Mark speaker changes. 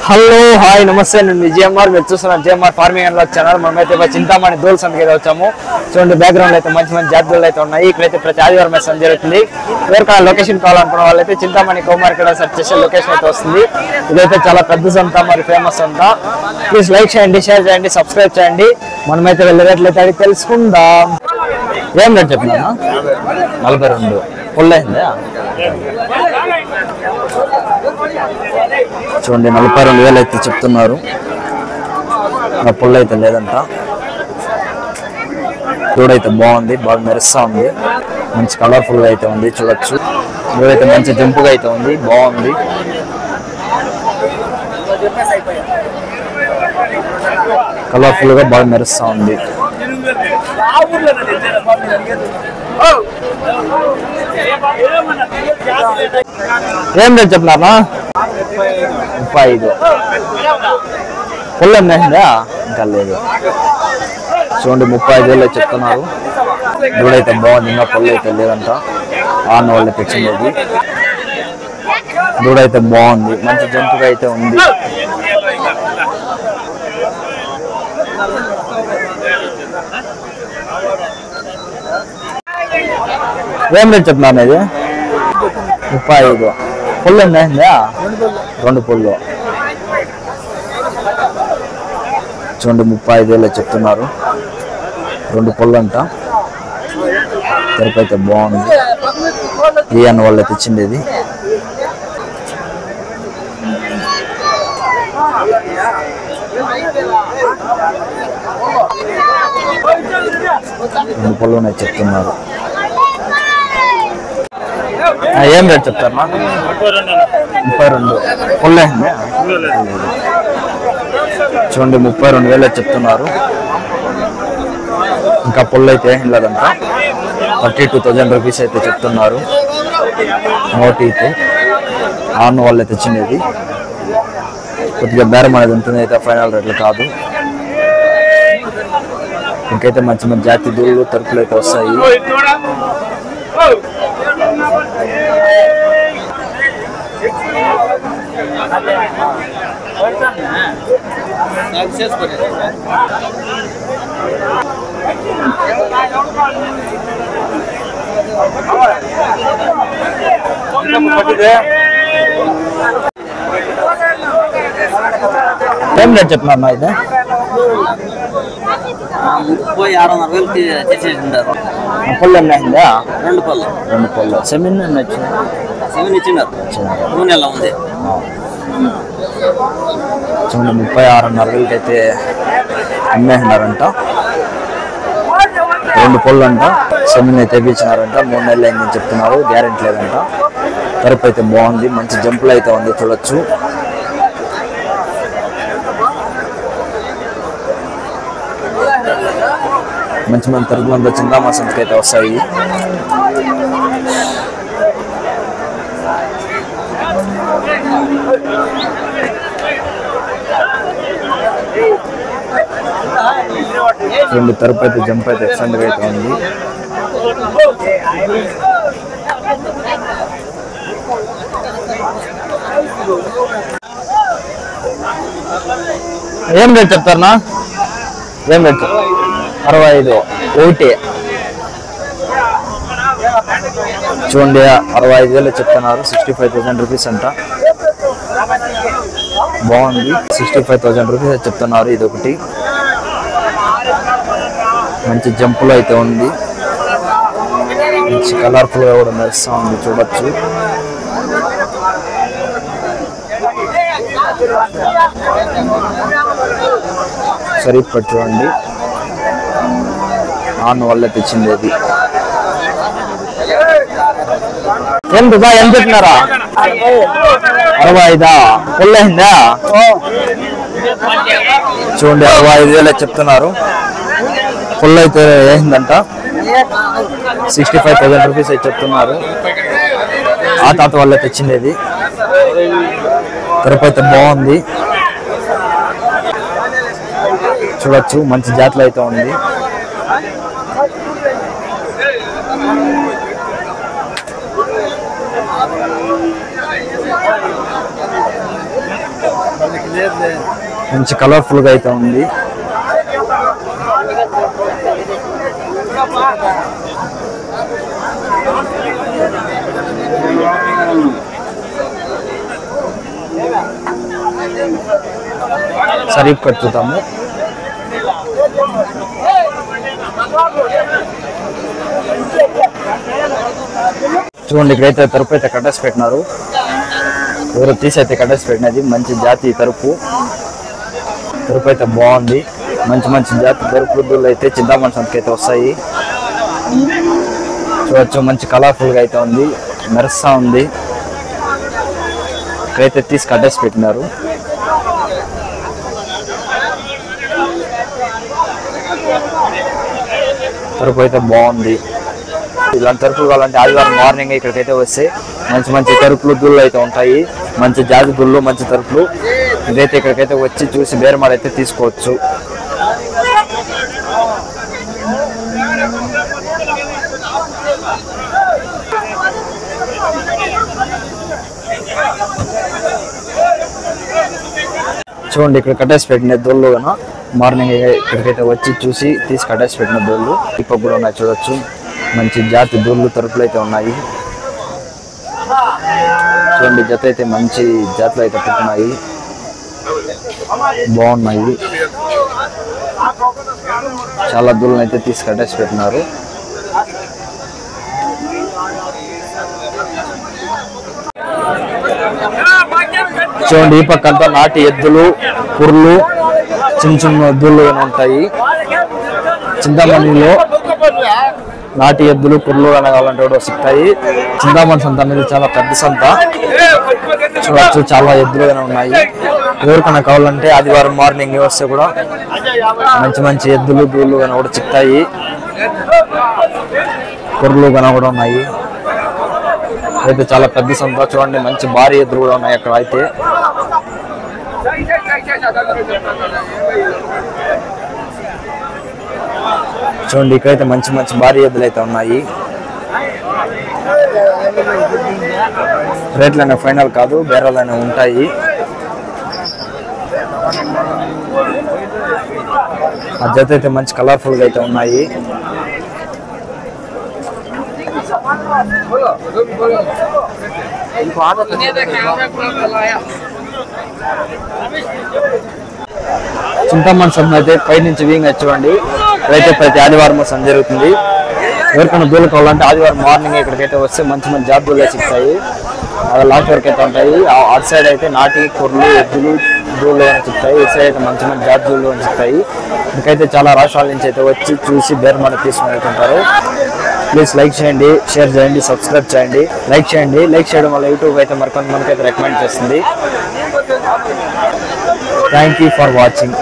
Speaker 1: Hello hi నమస్తే నేను విజయమార్ మీరు చూస్తున్నారు JMR farming and vlog channel. మనమైతే చింతామణి దూల్ సంతకి అయితే వచ్చాము. చూడండి బ్యాక్గ్రౌండ్ అయితే మంచి మంచి జాతులు అయితే ఉన్నాయి. ఇక్కడైతే ప్రతి ఆదివారం అయితే సంత జరుగుతుంది. ఎవరికైనా లొకేషన్ కావాలనుకున్న వాళ్ళైతే చింతామణి కో మార్కెట్ సెర్చ్ చేసే లొకేషన్ అయితే వస్తుంది. ఇదైతే చాలా పెద్ద సంత, మరి ఫేమస్ సంత. ప్లీజ్ లైక్ చేయండి, షేర్ చేయండి, సబ్స్క్రైబ్ చేయండి. మనమైతే వెళ్ళేటట్లయితే అడిగి తెలుసుకుందాం. ఏం రేట్ చెప్పినా 42 పొల్లైందా? చూడండి 42,000 అయితే చెప్తున్నారు. పొల్ల అయితే లేదంట. దూడైతే బాగుంది, బాగా మెరుస్తా ఉంది, మంచి కలర్ఫుల్ గా అయితే ఉంది. చూడొచ్చు దూడైతే మంచి జంపుగా అయితే ఉంది, బాగుంది. కలర్ఫుల్ గా బాగా మెరుస్తా ఉంది. ఏం రేట్ చెప్పినారా? 35. పొల్లం నేసిందా? ఇంకా లేదు. చూడండి 35,000 చెప్తున్నారు. దూడైతే బాగుంది, ఇంకా పొల్లు అయితే లేదంట. ఆన్న వాళ్ళు తెచ్చింది. దూడైతే బాగుంది, మంచి జంతుగా అయితే ఉంది. ఏం రేట్ చెప్తున్నారు? ఇది 35. పొల్లు నేసిందా? 2 పొల్లు. చూడండి 35,000 చెప్తున్నారు. 2 పొల్లు అంట. తెరపు అయితే బాగుంది. ఈ అన్న వాళ్ళు తెచ్చింది ఇది. రెండు పొల్లు ఉన్నాయి చెప్తున్నారు. ఏం రేట్ చెప్తారు? 32. పొల్లు అయింది. చూడండి 32,000 చెప్తున్నారు. ఇంకా పొల్లు అయితే ఏం లేదంట. 32,000 రూపీస్ అయితే చెప్తున్నారు. నోటి అయితే ఆన్ వాళ్ళు తెచ్చినది. కొద్దిగా బేరం అనేది ఉంటుంది, అయితే ఫైనల్ రేట్లు కాదు. ఇంకైతే మంచి మంచి జాతి దూళ్ళు తరుపులు అయితే వస్తాయి. ఏం రేట్ చెప్పినారు? అయితే
Speaker 2: 36,500
Speaker 1: పొల్లు అయిందా?
Speaker 2: 2 పళ్ళు.
Speaker 1: 2 పొల్లు. సెమిన్ వచ్చింది.
Speaker 2: సెమిన్ ఇచ్చినారు. 3 నెలల ఉంది.
Speaker 1: చూడండి 36,500 అయితే అమ్మేసినారంట. 2 పొల్లు అంట. సెమిన్ అయితే ఇచ్చినారంట. 3 నెలలు అయిందని చెప్తున్నారు. గ్యారెంటీ లేదంట. తరపు అయితే బాగుంది, మంచి జంపులు అయితే ఉంది. చూడొచ్చు. మంచి మంచి తరపులంతా చింతామణి సంతకి అయితే వస్తాయి. రెండు తరపు అయితే జంప్ అయితే ఎక్సలెంట్ గా అయితే ఉంది. ఏం రేట్ చెప్తారనా? ఏం రేట్? 65. ఒకటి. చూడండి 65,000 చెప్తున్నారు. 65,000 రూపీస్ అంట. బాగుంది. 65,000 రూపీస్ చెప్తున్నారు. ఇది ఒకటి మంచి జంపులో అయితే ఉంది. మంచి కలర్ఫుల్ గా కూడా మెరుస్తా ఉంది. చూడొచ్చు. సరే చూడండి ఆన్ వల్ల తెచ్చింది అది. ఏం దుబా ఏం చెప్పినారా? 65. పొల్లు అయిందా? చూడండి 65,000 చెప్తున్నారు. పొల్లు అయితే వేసిందంట. 65,000 రూపీస్ అయితే చెప్తున్నారు. ఆ తాత వల్ల తెచ్చింది అది. తెరపు అయితే బాగుంది. చూడొచ్చు మంచి జాతులు అయితే ఉంది. మంచి కలర్ఫుల్ గా అయితే ఉంది. సరీఫ్ కట్ చూద్దాము. చూడండి ఇక్కడైతే తరుపు అయితే కట్టేసి పెట్టినారు. ఎవరో తీసి అయితే కట్టేసి పెట్టినది. మంచి జాతి తరుపు అయితే బాగుంది. మంచి జాతి తరుపు దూళ్ళు అయితే చింతామణి సంతకి అయితే వస్తాయి. చూడొచ్చు మంచి కలర్ఫుల్ గా అయితే ఉంది. మెరుస్తా ఉంది. ఇక్కడైతే తీసి కట్టేసి పెట్టినారు. తరుపు అయితే బాగుంది. ఇలాంటి తరుపులు కావాలంటే ఆదివారం మార్నింగ్ ఇక్కడికైతే వస్తే మంచి తరుపులు దూళ్ళు అయితే ఉంటాయి. మంచి జాతి దూళ్ళు మంచి తరుపులు. ఇదైతే ఇక్కడికైతే వచ్చి చూసి బేరమాడ అయితే తీసుకోవచ్చు. చూడండి ఇక్కడ కట్టేసి పెట్టిన దోళ్ళు కన్నా మార్నింగ్ ఇక్కడికైతే వచ్చి చూసి తీసి కట్టేసి పెట్టిన దోళ్ళు ఇప్పుడు కూడా ఉన్నాయి. చూడొచ్చు మంచి జాతి దోళ్ళు తరుపులు అయితే ఉన్నాయి. చూడండి జత అయితే మంచి జాతులు అయితే పుట్టినాయి. బాగున్నాయి. చాలా దూరం అయితే తీసి కట్టేసి పెట్టినారు. చూడండి ఈ పక్కంతా నాటి ఎద్దులు కుర్లు చిన్న ఎద్దులు ఉంటాయి. చింతామణిలో నాటి ఎద్దులు కుర్లు అని కావాలంటే కూడా సిక్తాయి. చింతామణి సంత అనేది చాలా పెద్ద సంత. చూడవచ్చు చాలా ఎద్దులు ఉన్నాయి. ఎవరికైనా కావాలంటే ఆదివారం మార్నింగ్ వస్తే కూడా మంచి ఎద్దులు దూళ్ళు కానీ కూడా చిక్తాయి. కుర్లు కానీ కూడా ఉన్నాయి. అయితే చాలా పెద్ద సంత. చూడండి మంచి భారీ ఎద్దులు కూడా ఉన్నాయి అక్కడ అయితే. చూడండి ఇక్కడైతే మంచి భారీ ఎద్దులు అయితే ఉన్నాయి. రేట్లు అనేవి ఫైనల్ కాదు, బేరాలు అనేవి ఉంటాయి. ఆ జత అయితే మంచి కలర్ఫుల్ గా అయితే ఉన్నాయి. చింతామణి సంత అయితే పై నుంచి వీంగా చూడండి. ఇక్కడైతే ప్రతి ఆదివారం సంత జరుగుతుంది. ఎవరికైనా దూళ్ళు కావాలంటే ఆదివారం మార్నింగ్ ఇక్కడికైతే వస్తే మంచి జాతి దూళ్ళే సిక్తాయి. అలా లాస్ట్ వరకు అయితే ఉంటాయి. అటు సైడ్ అయితే నాటి కుర్లు ఎద్దులు దూళ్ళు అని చెప్తాయి. ఇటు సైడ్ అయితే మంచి జాతి దూళ్ళు అని చెప్తాయి. ఇంకైతే చాలా రాష్ట్రాల నుంచి అయితే వచ్చి చూసి బేరమాడ తీసుకుని వెళ్తుంటారు. ప్లీజ్ లైక్ చేయండి, షేర్ చేయండి, సబ్స్క్రైబ్ చేయండి. లైక్ చేయడం వల్ల యూట్యూబ్ అయితే మరికొంతమందికి అయితే రికమెండ్ చేస్తుంది. Thank you for watching.